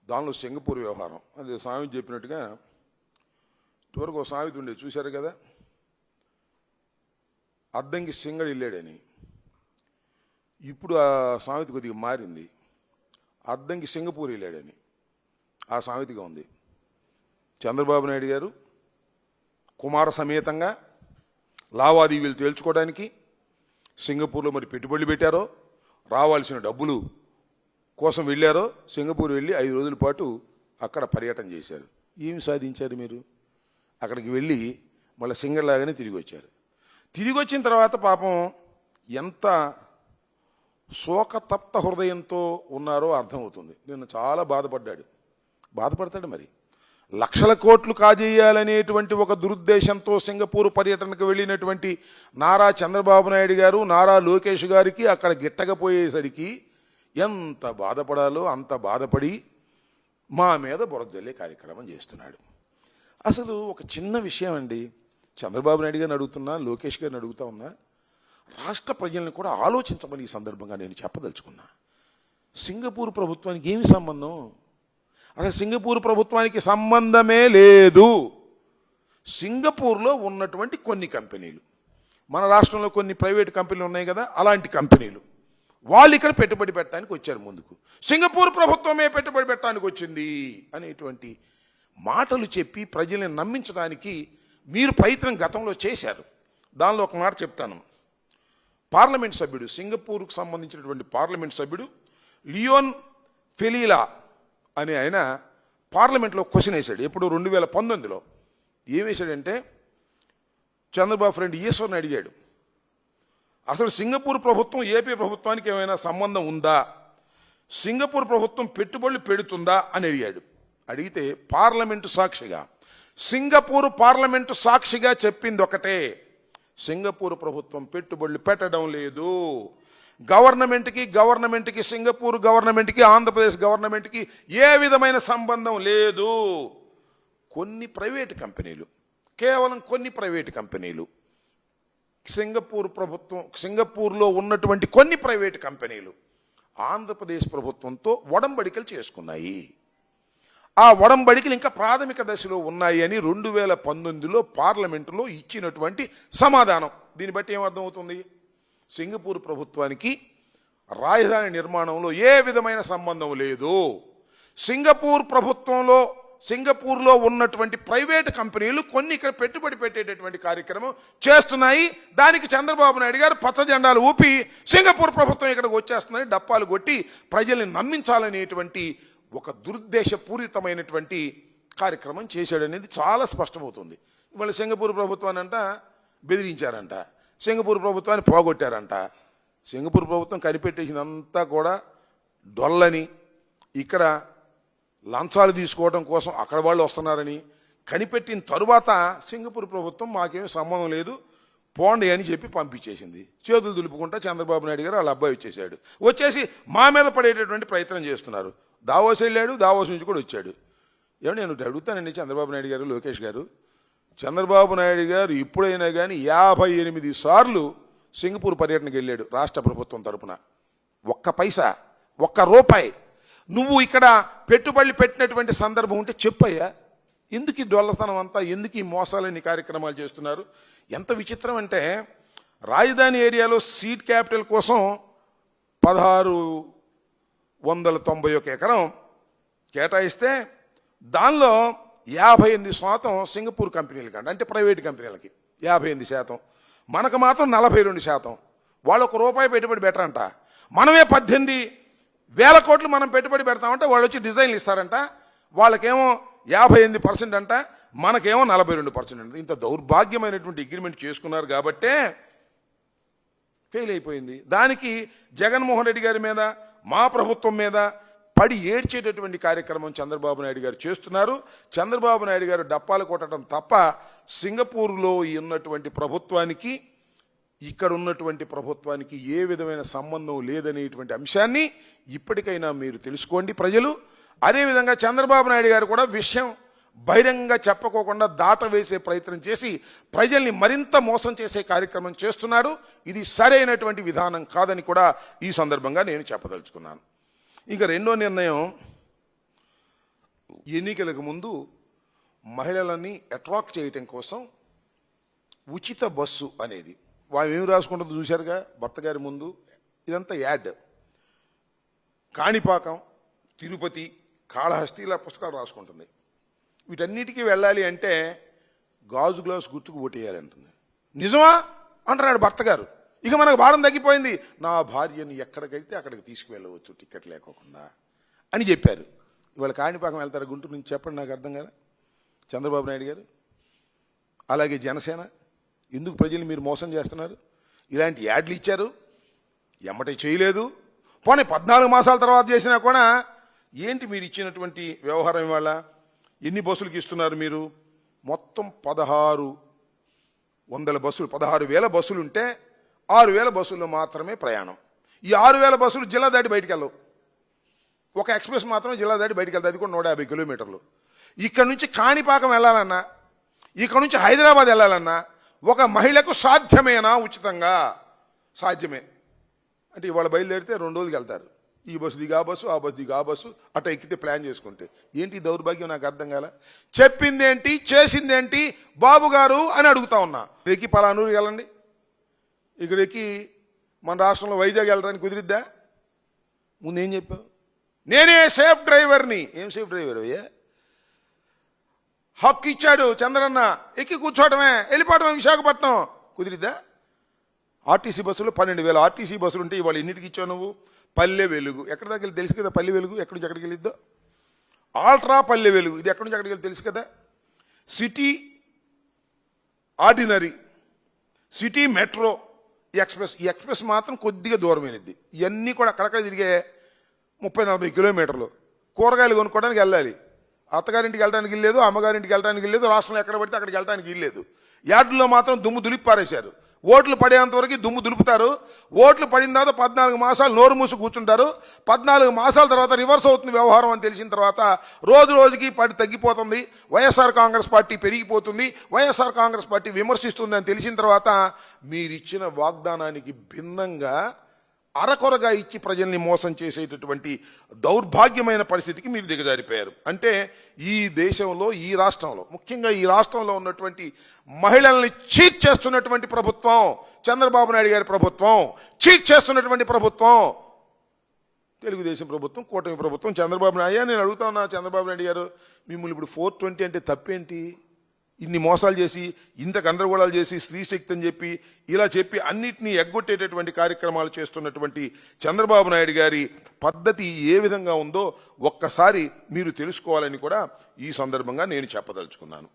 దానిలో సింగపూర్ వ్యవహారం అది సామెత చెప్పినట్టుగా ఇటువరకు ఒక సామెత ఉండేది చూశారు కదా, అద్దంకి సింగడు వెళ్ళాడని. ఇప్పుడు ఆ సామెత కొద్దిగా మారింది, అద్దంకి సింగపూర్ వెళ్ళాడని ఆ సామెతగా ఉంది. చంద్రబాబు నాయుడు గారు కుమార సమేతంగా లావాదేవీలు తేల్చుకోవడానికి సింగపూర్లో మరి పెట్టుబడులు పెట్టారో, రావాల్సిన డబ్బులు కోసం వెళ్ళారో, సింగపూర్ వెళ్ళి 5 రోజుల పాటు అక్కడ పర్యటన చేశారు. ఏమి సాధించారు మీరు? అక్కడికి వెళ్ళి మళ్ళీ సింగర్లాగానే తిరిగి వచ్చారు. తిరిగి వచ్చిన తర్వాత పాపం ఎంత శోకతప్త హృదయంతో ఉన్నారో అర్థమవుతుంది. నిన్న చాలా బాధపడతాడు. మరి లక్షల కోట్లు కాజేయాలనేటువంటి ఒక దురుద్దేశంతో సింగపూర్ పర్యటనకు వెళ్ళినటువంటి నారా చంద్రబాబు నాయుడు గారు, నారా లోకేష్ గారికి అక్కడ గిట్టకపోయేసరికి ఎంత బాధపడాలో అంత బాధపడి మా మీద బురదల్లే కార్యక్రమం చేస్తున్నాడు. అసలు ఒక చిన్న విషయం అండి, చంద్రబాబు నాయుడు గారిని అడుగుతున్నా, లోకేష్ గారిని అడుగుతా ఉన్నా, రాష్ట్ర ప్రజల్ని కూడా ఆలోచించమని ఈ సందర్భంగా నేను చెప్పదలుచుకున్నా. సింగపూర్ ప్రభుత్వానికి ఏమి సంబంధం? అసలు సింగపూర్ ప్రభుత్వానికి సంబంధమే లేదు. సింగపూర్లో ఉన్నటువంటి కొన్ని కంపెనీలు, మన రాష్ట్రంలో కొన్ని ప్రైవేట్ కంపెనీలు ఉన్నాయి కదా, అలాంటి కంపెనీలు వాళ్ళు ఇక్కడ పెట్టుబడి పెట్టడానికి వచ్చారు ముందుకు. సింగపూర్ ప్రభుత్వమే పెట్టుబడి పెట్టడానికి వచ్చింది అనేటువంటి మాటలు చెప్పి ప్రజల్ని నమ్మించడానికి మీరు ప్రయత్నం గతంలో చేశారు. దానిలో ఒక మాట చెప్తాను. పార్లమెంట్ సభ్యుడు, సింగపూర్కు సంబంధించినటువంటి పార్లమెంట్ సభ్యుడు లియోన్ ఫెలీలా అని ఆయన పార్లమెంట్లో క్వశ్చన్ వేశాడు. ఎప్పుడు 2019లో ఏం వేశాడంటే, చంద్రబాబు ఫ్రెండ్ ఈశ్వర్ని అడిగాడు, అసలు సింగపూర్ ప్రభుత్వం ఏపీ ప్రభుత్వానికి ఏమైనా సంబంధం ఉందా, సింగపూర్ ప్రభుత్వం పెట్టుబడులు పెడుతుందా అని అడిగాడు. అడిగితే పార్లమెంటు సాక్షిగా, సింగపూర్ పార్లమెంటు సాక్షిగా చెప్పింది ఒకటే, సింగపూర్ ప్రభుత్వం పెట్టుబడులు పెట్టడం లేదు. గవర్నమెంట్కి సింగపూర్ గవర్నమెంట్కి ఆంధ్రప్రదేశ్ గవర్నమెంట్కి ఏ విధమైన సంబంధం లేదు. కొన్ని ప్రైవేట్ కంపెనీలు, కేవలం కొన్ని ప్రైవేట్ కంపెనీలు, సింగపూర్లో ఉన్నటువంటి కొన్ని ప్రైవేట్ కంపెనీలు ఆంధ్రప్రదేశ్ ప్రభుత్వంతో ఒడంబడికలు చేసుకున్నాయి. ఆ ఒడంబడికలు ఇంకా ప్రాథమిక దశలో ఉన్నాయి అని 2019లో పార్లమెంటులో ఇచ్చినటువంటి సమాధానం. దీన్ని బట్టి ఏమర్థమవుతుంది? సింగపూర్ ప్రభుత్వానికి రాజధాని నిర్మాణంలో ఏ విధమైన సంబంధం లేదు. సింగపూర్లో ఉన్నటువంటి ప్రైవేట్ కంపెనీలు కొన్ని ఇక్కడ పెట్టుబడి పెట్టేటటువంటి కార్యక్రమం చేస్తున్నాయి. దానికి చంద్రబాబు నాయుడు గారు పచ్చ జెండాలు ఊపి సింగపూర్ ప్రభుత్వం ఇక్కడికి వచ్చేస్తుందని డప్పాలు కొట్టి ప్రజల్ని నమ్మించాలనేటువంటి ఒక దురుద్దేశపూరితమైనటువంటి కార్యక్రమం చేశాడనేది చాలా స్పష్టమవుతుంది. మళ్ళీ సింగపూర్ ప్రభుత్వాన్ని అంట బెదిరించారంట, సింగపూర్ ప్రభుత్వాన్ని పోగొట్టారంట. సింగపూర్ ప్రభుత్వం కనిపెట్టేసినంతా కూడా డొల్లని, ఇక్కడ లంచాలు తీసుకోవడం కోసం అక్కడ వాళ్ళు వస్తున్నారని కనిపెట్టిన తరువాత సింగపూర్ ప్రభుత్వం మాకేమీ సంబంధం లేదు పోండి అని చెప్పి పంపించేసింది. చేతులు దులుపుకుంటా చంద్రబాబు నాయుడు గారు వాళ్ళ అబ్బాయి వచ్చేసి మా మీద పడేటటువంటి ప్రయత్నం చేస్తున్నారు. దావోస్ వెళ్ళాడు, దావోస్ నుంచి కూడా వచ్చాడు. ఏమన్నా నేను అడుగుతానండి చంద్రబాబు నాయుడు గారు, లోకేష్ గారు, చంద్రబాబు నాయుడు గారు ఇప్పుడైనా కానీ 58 సార్లు సింగపూర్ పర్యటనకు వెళ్ళాడు రాష్ట్ర ప్రభుత్వం తరపున. ఒక్క పైసా, ఒక్క రూపాయి నువ్వు ఇక్కడ పెట్టుబడులు పెట్టినటువంటి సందర్భం ఉంటే చెప్పయ్యా. ఎందుకు ఈ డొల్లతనం అంతా, ఎందుకు ఈ మోసాలని కార్యక్రమాలు చేస్తున్నారు? ఎంత విచిత్రం అంటే, రాజధాని ఏరియాలో సీడ్ క్యాపిటల్ కోసం 1691 ఎకరం కేటాయిస్తే దానిలో 58% సింగపూర్ కంపెనీలకి అంటే ప్రైవేట్ కంపెనీలకి 58%, మనకు మాత్రం 42%. వాళ్ళు ₹1 పెట్టుబడి పెట్టరంట. మనమే 18,000 కోట్లు మనం పెట్టుబడి పెడతామంటే వాళ్ళు వచ్చి డిజైన్లు ఇస్తారంట. వాళ్ళకేమో 58% అంట, మనకేమో 42% అంట. ఇంత దౌర్భాగ్యమైనటువంటి అగ్రిమెంట్ చేసుకున్నారు కాబట్టే ఫెయిల్ అయిపోయింది. దానికి జగన్మోహన్ రెడ్డి గారి మీద, మా ప్రభుత్వం మీద పడి ఏడ్చేటటువంటి కార్యక్రమం చంద్రబాబు నాయుడు గారు చేస్తున్నారు. చంద్రబాబు నాయుడు గారు డప్పాలు కొట్టడం తప్ప సింగపూర్లో ఉన్నటువంటి ప్రభుత్వానికి, ఇక్కడ ఉన్నటువంటి ప్రభుత్వానికి ఏ విధమైన సంబంధం లేదనేటువంటి అంశాన్ని ఇప్పటికైనా మీరు తెలుసుకోండి ప్రజలు. అదేవిధంగా చంద్రబాబు నాయుడు గారు కూడా విషయం బహిరంగంగా చెప్పకోకుండా దాటవేసే ప్రయత్నం చేసి ప్రజల్ని మరింత మోసం చేసే కార్యక్రమం చేస్తున్నాడు. ఇది సరైనటువంటి విధానం కాదని కూడా ఈ సందర్భంగా నేను చెప్పదలుచుకున్నాను. ఇక రెండో నిర్ణయం, ఎన్నికలకు ముందు మహిళలని అట్రాక్ట్ చేయటం కోసం ఉచిత బస్సు అనేది వాళ్ళు ఏమి రాసుకుంటుందో చూశారుగా భర్త గారి ముందు. ఇదంతా యాడ్. కాణిపాకం, తిరుపతి, కాళహస్తి ఇలా పుస్తకాలు రాసుకుంటుంది. వీటన్నిటికీ వెళ్ళాలి అంటే గాజు గ్లాసు గుర్తుకు ఓటేయాలంటుంది. నిజమా అంటున్నాడు భర్త గారు. ఇక మనకు భారం తగ్గిపోయింది, నా భార్యని ఎక్కడికైతే అక్కడికి తీసుకువెళ్ళవచ్చు టికెట్ లేకోకుండా అని చెప్పారు. ఇవాళ కాణిపాకం వెళ్తారు గుంటూరు నుంచి, చెప్పండి నాకు అర్థం కాదా. చంద్రబాబు నాయుడు గారు అలాగే జనసేన ఎందుకు ప్రజల్ని మీరు మోసం చేస్తున్నారు? ఇలాంటి యాడ్లు ఇచ్చారు, ఎమ్మటే చేయలేదు. పోనీ 14 మాసాల తర్వాత చేసినా కూడా ఏంటి మీరు ఇచ్చినటువంటి వ్యవహారం? ఇవాళ ఎన్ని బస్సులకి ఇస్తున్నారు మీరు? మొత్తం 1600 బస్సులు, 16,000 బస్సులు ఉంటే 6,000 బస్సుల్లో మాత్రమే ప్రయాణం. ఈ 6,000 బస్సులు జిల్లా దాటి బయటికి వెళ్ళవు. ఒక ఎక్స్ప్రెస్ మాత్రమే జిల్లా దాటి బయటికి వెళ్తుంది, అది కూడా 150 కిలోమీటర్లు. ఇక్కడ నుంచి కాణిపాకం వెళ్ళాలన్నా, ఇక్కడ నుంచి హైదరాబాద్ వెళ్ళాలన్నా ఒక మహిళకు సాధ్యమేనా? ఉచితంగా సాధ్యమే. అంటే ఇవాళ బయలుదేరితే 2 రోజులకి వెళ్తారు. ఈ బస్సు దిగా బస్సు, ఆ బస్సు దిగా బస్సు, అట్లా ఎక్కితే ప్లాన్ చేసుకుంటే. ఏంటి దౌర్భాగ్యం? నాకు అర్థం కాల. చెప్పిందేంటి, చేసిందేంటి బాబు గారు అని అడుగుతా ఉన్నా. ఎక్కి పలానూరు వెళ్ళండి, ఇక్కడ ఎక్కి మన రాష్ట్రంలో వైజాగ్ వెళ్ళడానికి కుదిరిద్దా? ముందేం చెప్పావు? నేనే సేఫ్ డ్రైవర్ని. ఏం సేఫ్ డ్రైవర్ అయ్యా? హక్కు ఇచ్చాడు చంద్రన్న, ఎక్కి కూర్చోవటమే, వెళ్ళిపోవటమే విశాఖపట్నం. కుదిరిద్దా? ఆర్టీసీ బస్సులు 12,000 ఆర్టీసీ బస్సులు ఉంటే ఇవాళ ఎన్నిటికి ఇచ్చావు నువ్వు? పల్లె వెలుగు ఎక్కడి దగ్గర తెలుసు కదా, పల్లె వెలుగు ఎక్కడి నుంచి ఎక్కడికి వెళ్ళిద్దో. ఆల్ట్రా పల్లె వెలుగు ఇది ఎక్కడి నుంచి ఎక్కడికి వెళ్ళి తెలుసు కదా. City ordinary, city metro express. ఈ ఎక్స్ప్రెస్ మాత్రం కొద్దిగా దూరం వెళ్ళిద్ది. ఇవన్నీ కూడా అక్కడక్కడ తిరిగే 30-40 కిలోమీటర్లు. కూరగాయలు కొనుక్కోవడానికి వెళ్ళాలి. అత్తగారింటికి వెళ్ళడానికి వెళ్ళలేదు, అమ్మగారింటికి వెళ్ళడానికి వెళ్ళలేదు, రాష్ట్రంలో ఎక్కడ పడితే అక్కడికి వెళ్ళడానికి వెళ్ళలేదు. యార్డుల్లో మాత్రం దుమ్ము దులిపి పారేశారు. ఓట్లు పడేంత వరకు దుమ్ము దులుపుతారు. ఓట్లు పడిన తర్వాత 14 మాసాలు నోరు మూసి కూర్చుంటారు. 14 మాసాల తర్వాత రివర్స్ అవుతుంది వ్యవహారం అని తెలిసిన తర్వాత రోజు రోజుకి పడి తగ్గిపోతుంది. వైఎస్ఆర్ కాంగ్రెస్ పార్టీ పెరిగిపోతుంది, వైఎస్ఆర్ కాంగ్రెస్ పార్టీ విమర్శిస్తుంది అని తెలిసిన తర్వాత మీరిచ్చిన వాగ్దానానికి భిన్నంగా అరకొరగా ఇచ్చి ప్రజల్ని మోసం చేసేటటువంటి దౌర్భాగ్యమైన పరిస్థితికి మీరు దిగజారిపోయారు. అంటే ఈ దేశంలో, ఈ రాష్ట్రంలో, ముఖ్యంగా ఈ రాష్ట్రంలో ఉన్నటువంటి మహిళల్ని చీట్ చేస్తున్నటువంటి ప్రభుత్వం చంద్రబాబు నాయుడు గారి ప్రభుత్వం. చీట్ చేస్తున్నటువంటి ప్రభుత్వం తెలుగుదేశం ప్రభుత్వం, కూటమి ప్రభుత్వం. చంద్రబాబు నాయుడు, నేను అడుగుతా ఉన్నా చంద్రబాబు నాయుడు గారు, మిమ్మల్ని ఇప్పుడు 420 అంటే తప్పేంటి? ఇన్ని మోసాలు చేసి, ఇంత గందరగోళాలు చేసి, స్త్రీశక్తి అని చెప్పి ఇలా చెప్పి అన్నిటినీ ఎగ్గొట్టేటటువంటి కార్యక్రమాలు చేస్తున్నటువంటి చంద్రబాబు నాయుడు గారి పద్ధతి ఏ విధంగా ఉందో ఒక్కసారి మీరు తెలుసుకోవాలని కూడా ఈ సందర్భంగా నేను చెప్పదలుచుకున్నాను.